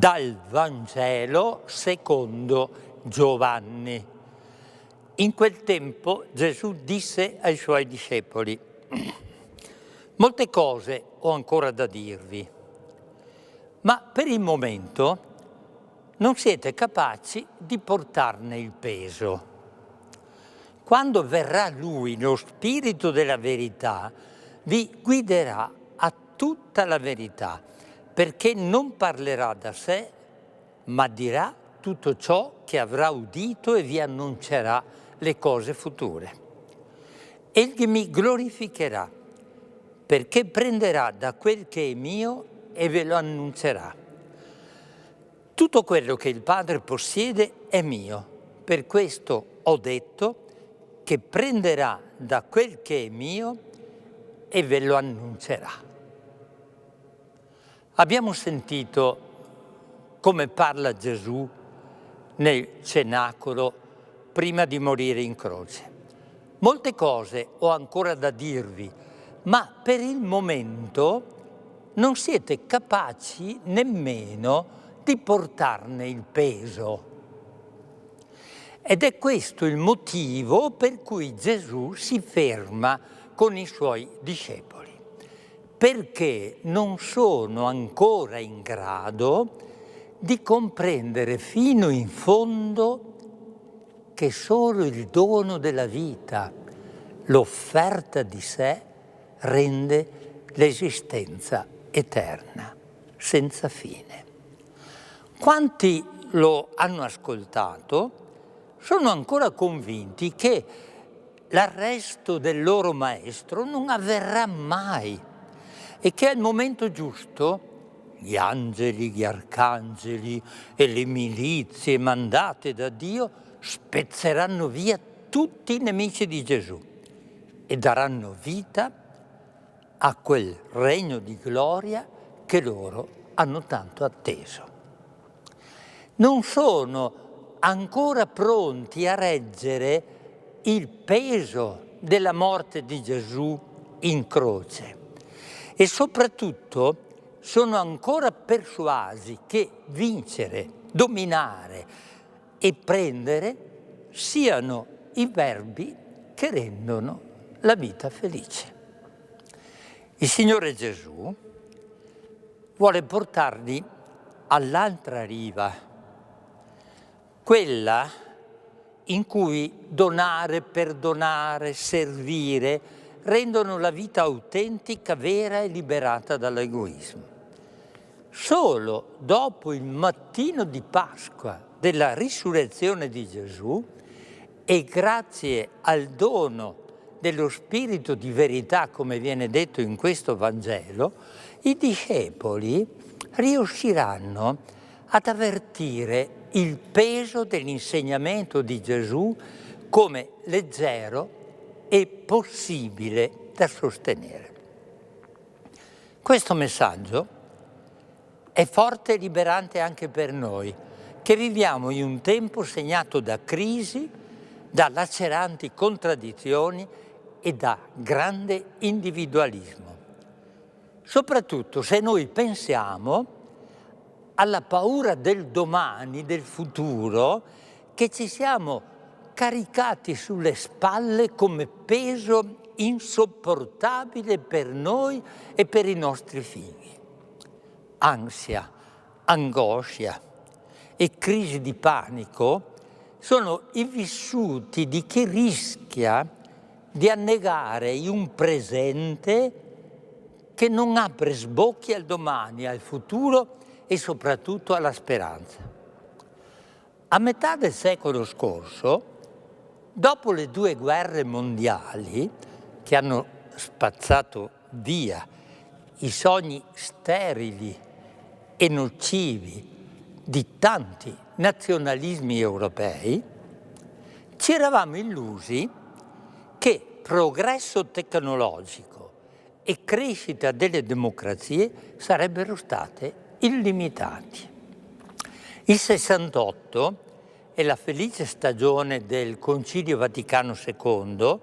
Dal Vangelo secondo Giovanni. In quel tempo Gesù disse ai suoi discepoli: molte cose ho ancora da dirvi, ma per il momento non siete capaci di portarne il peso. Quando verrà Lui, lo Spirito della verità, vi guiderà a tutta la verità, perché non parlerà da sé, ma dirà tutto ciò che avrà udito e vi annuncerà le cose future. Egli mi glorificherà, perché prenderà da quel che è mio e ve lo annuncerà. Tutto quello che il Padre possiede è mio, per questo ho detto che prenderà da quel che è mio e ve lo annuncerà. Abbiamo sentito come parla Gesù nel cenacolo prima di morire in croce. Molte cose ho ancora da dirvi, ma per il momento non siete capaci nemmeno di portarne il peso. Ed è questo il motivo per cui Gesù si ferma con i suoi discepoli, perché non sono ancora in grado di comprendere fino in fondo che solo il dono della vita, l'offerta di sé, rende l'esistenza eterna, senza fine. Quanti lo hanno ascoltato sono ancora convinti che l'arresto del loro maestro non avverrà mai e che al momento giusto gli angeli, gli arcangeli e le milizie mandate da Dio spezzeranno via tutti i nemici di Gesù e daranno vita a quel regno di gloria che loro hanno tanto atteso. Non sono ancora pronti a reggere il peso della morte di Gesù in croce e soprattutto sono ancora persuasi che vincere, dominare e prendere siano i verbi che rendono la vita felice. Il Signore Gesù vuole portarli all'altra riva, quella in cui donare, perdonare, servire rendono la vita autentica, vera e liberata dall'egoismo. Solo dopo il mattino di Pasqua della risurrezione di Gesù e grazie al dono dello Spirito di verità, come viene detto in questo Vangelo, i discepoli riusciranno ad avvertire il peso dell'insegnamento di Gesù come leggero e possibile da sostenere. Questo messaggio è forte e liberante anche per noi, che viviamo in un tempo segnato da crisi, da laceranti contraddizioni e da grande individualismo. Soprattutto se noi pensiamo alla paura del domani, del futuro, che ci siamo caricati sulle spalle come peso insopportabile per noi e per i nostri figli. Ansia, angoscia e crisi di panico sono i vissuti di chi rischia di annegare in un presente che non apre sbocchi al domani, al futuro e soprattutto alla speranza. A metà del secolo scorso, dopo le 2 guerre mondiali che hanno spazzato via i sogni sterili e nocivi di tanti nazionalismi europei, ci eravamo illusi che progresso tecnologico e crescita delle democrazie sarebbero state illimitati. Il 68 e la felice stagione del Concilio Vaticano II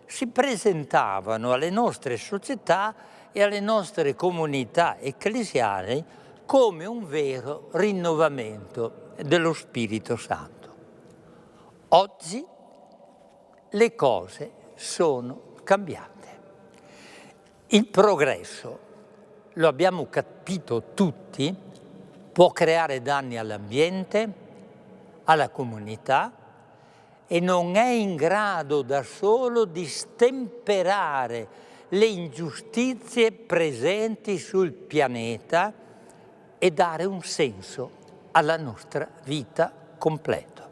si presentavano alle nostre società e alle nostre comunità ecclesiali come un vero rinnovamento dello Spirito Santo. Oggi le cose sono cambiate. Il progresso, lo abbiamo capito tutti, può creare danni all'ambiente, alla comunità e non è in grado da solo di stemperare le ingiustizie presenti sul pianeta e dare un senso alla nostra vita completa.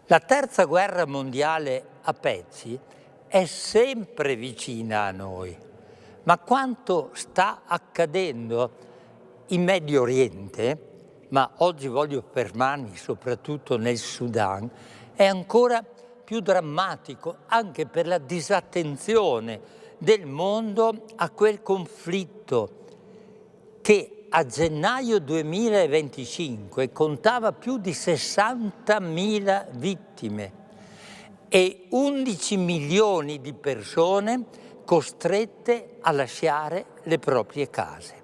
La terza guerra mondiale a pezzi è sempre vicina a noi, ma quanto sta accadendo in Medio Oriente, ma oggi voglio fermarmi soprattutto nel Sudan, è ancora più drammatico anche per la disattenzione del mondo a quel conflitto che a gennaio 2025 contava più di 60.000 vittime e 11 milioni di persone costrette a lasciare le proprie case.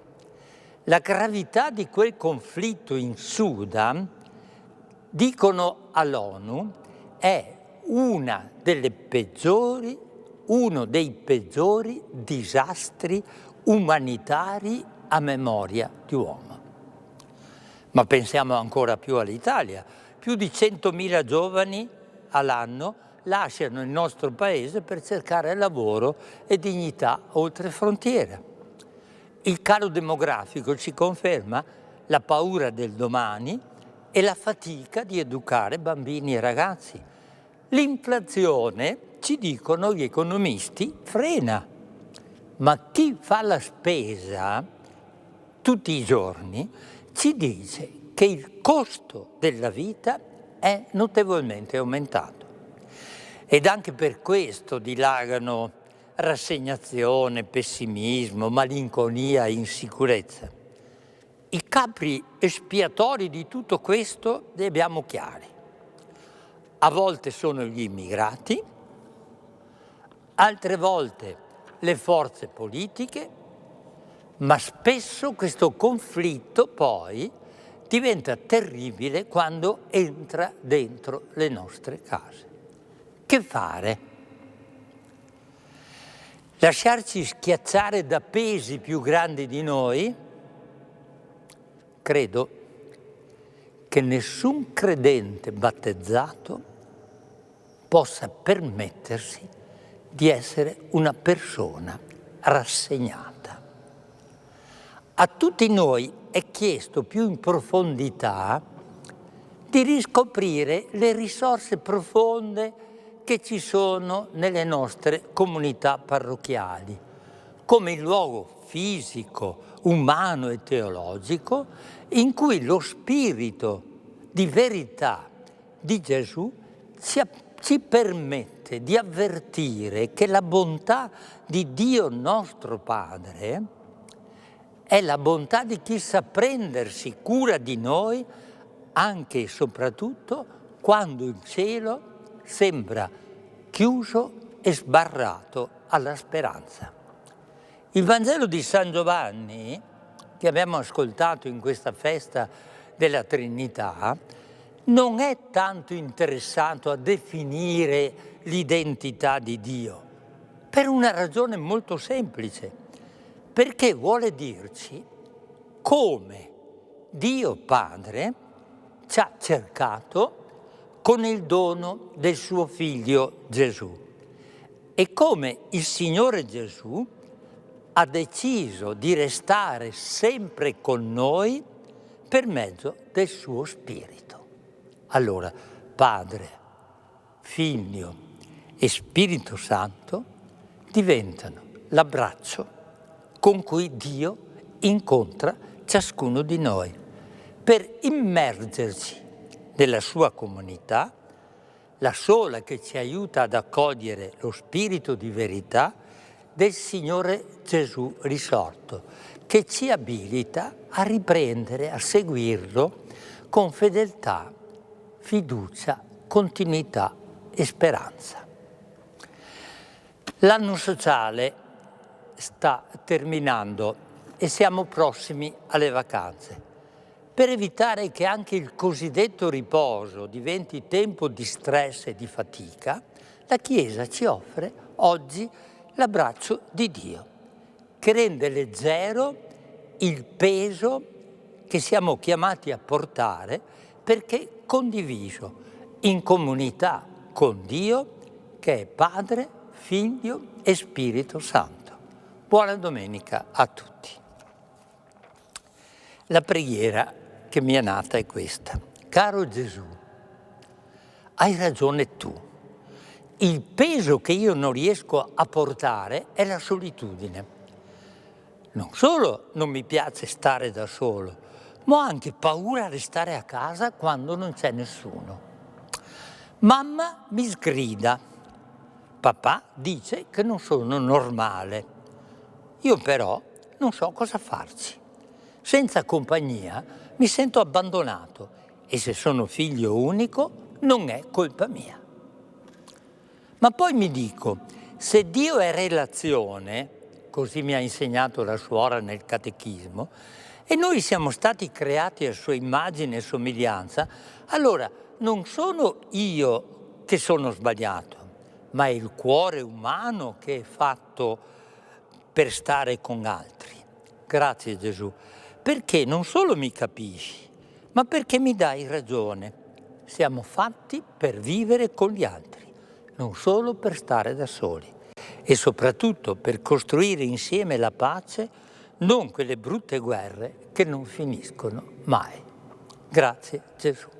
La gravità di quel conflitto in Sudan, dicono all'ONU, è uno dei peggiori disastri umanitari a memoria di uomo. Ma pensiamo ancora più all'Italia. Più di 100.000 giovani all'anno lasciano il nostro paese per cercare lavoro e dignità oltre frontiera. Il calo demografico ci conferma la paura del domani e la fatica di educare bambini e ragazzi. L'inflazione, ci dicono gli economisti, frena, ma chi fa la spesa tutti i giorni ci dice che il costo della vita è notevolmente aumentato. Ed anche per questo dilagano rassegnazione, pessimismo, malinconia e insicurezza. I capri espiatori di tutto questo li abbiamo chiari. A volte sono gli immigrati, altre volte le forze politiche, ma spesso questo conflitto poi diventa terribile quando entra dentro le nostre case. Che fare? Lasciarci schiacciare da pesi più grandi di noi? Credo che nessun credente battezzato possa permettersi di essere una persona rassegnata. A tutti noi è chiesto più in profondità di riscoprire le risorse profonde che ci sono nelle nostre comunità parrocchiali, come il luogo fisico, umano e teologico in cui lo spirito di verità di Gesù ci permette di avvertire che la bontà di Dio nostro Padre è la bontà di chi sa prendersi cura di noi anche e soprattutto quando il cielo sembra chiuso e sbarrato alla speranza. Il Vangelo di San Giovanni, che abbiamo ascoltato in questa festa della Trinità, non è tanto interessato a definire l'identità di Dio, per una ragione molto semplice, perché vuole dirci come Dio Padre ci ha cercato con il dono del suo Figlio Gesù e come il Signore Gesù ha deciso di restare sempre con noi per mezzo del suo Spirito. Allora, Padre, Figlio e Spirito Santo diventano l'abbraccio con cui Dio incontra ciascuno di noi per immergerci nella sua comunità, la sola che ci aiuta ad accogliere lo spirito di verità del Signore Gesù risorto, che ci abilita a riprendere, a seguirlo con fedeltà, fiducia, continuità e speranza. L'anno sociale sta terminando e siamo prossimi alle vacanze. Per evitare che anche il cosiddetto riposo diventi tempo di stress e di fatica, la Chiesa ci offre oggi l'abbraccio di Dio, che rende leggero il peso che siamo chiamati a portare perché condiviso in comunità con Dio, che è Padre, Figlio e Spirito Santo. Buona domenica a tutti. La preghiera che mi è nata è questa. Caro Gesù, hai ragione tu. Il peso che io non riesco a portare è la solitudine. Non solo non mi piace stare da solo, ma ho anche paura a restare a casa quando non c'è nessuno. Mamma mi sgrida. Papà dice che non sono normale. Io però non so cosa farci. Senza compagnia mi sento abbandonato e se sono figlio unico non è colpa mia. Ma poi mi dico, se Dio è relazione, così mi ha insegnato la suora nel catechismo, e noi siamo stati creati a sua immagine e somiglianza, allora non sono io che sono sbagliato, ma è il cuore umano che è fatto per stare con altri. Grazie Gesù, perché non solo mi capisci, ma perché mi dai ragione. Siamo fatti per vivere con gli altri, non solo per stare da soli e soprattutto per costruire insieme la pace, non quelle brutte guerre che non finiscono mai. Grazie Gesù.